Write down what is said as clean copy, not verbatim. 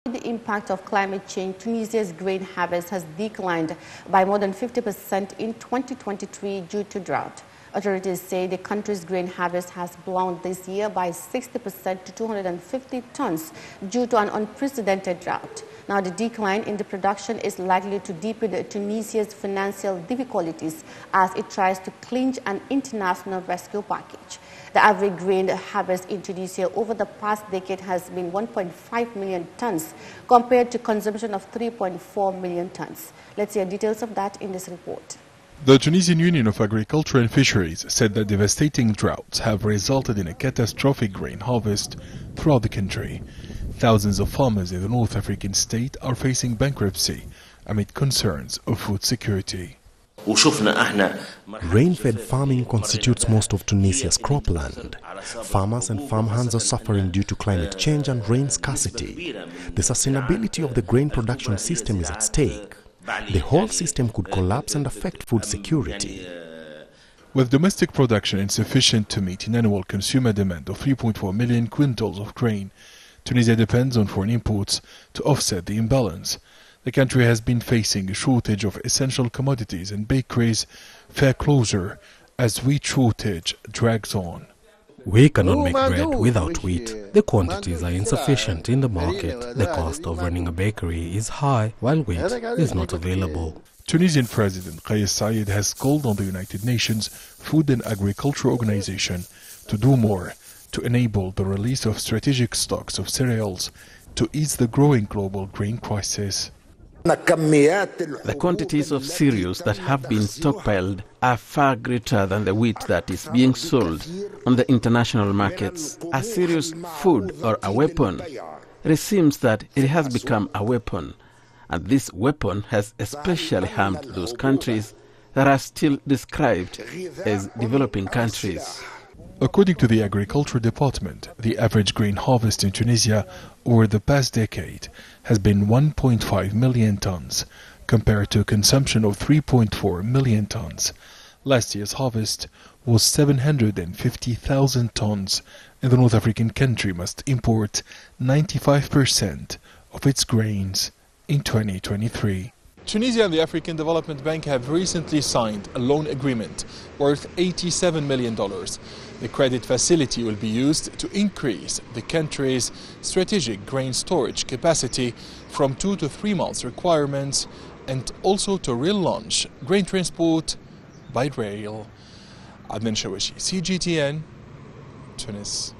The impact of climate change, Tunisia's grain harvest has declined by more than 50% in 2023 due to drought. Authorities say the country's grain harvest has blown this year by 60% to 250 tons due to an unprecedented drought. Now, the decline in the production is likely to deepen Tunisia's financial difficulties as it tries to clinch an international rescue package. The average grain harvest in Tunisia over the past decade has been 1.5 million tons compared to consumption of 3.4 million tons. Let's hear details of that in this report. The Tunisian Union of Agriculture and Fisheries said that devastating droughts have resulted in a catastrophic grain harvest throughout the country. Thousands of farmers in the North African state are facing bankruptcy amid concerns of food security. Rain-fed farming constitutes most of Tunisia's cropland. Farmers and farmhands are suffering due to climate change and rain scarcity. The sustainability of the grain production system is at stake. The whole system could collapse and affect food security. With domestic production insufficient to meet an annual consumer demand of 3.4 million quintals of grain, Tunisia depends on foreign imports to offset the imbalance. The country has been facing a shortage of essential commodities and bakeries fare closer as wheat shortage drags on. We cannot make bread without wheat. The quantities are insufficient in the market. The cost of running a bakery is high, while wheat is not available. Tunisian President Kais Saied has called on the United Nations Food and Agriculture Organization to do more to enable the release of strategic stocks of cereals to ease the growing global grain crisis. The quantities of cereals that have been stockpiled are far greater than the wheat that is being sold on the international markets. Are cereals food or a weapon? It seems that it has become a weapon, and this weapon has especially harmed those countries that are still described as developing countries. According to the Agriculture Department, the average grain harvest in Tunisia over the past decade has been 1.5 million tons, compared to a consumption of 3.4 million tons. Last year's harvest was 750,000 tons, and the North African country must import 95% of its grains in 2023. Tunisia and the African Development Bank have recently signed a loan agreement worth $87 million. The credit facility will be used to increase the country's strategic grain storage capacity from 2 to 3 months requirements and also to relaunch grain transport by rail. Adnan Shawashi, CGTN, Tunis.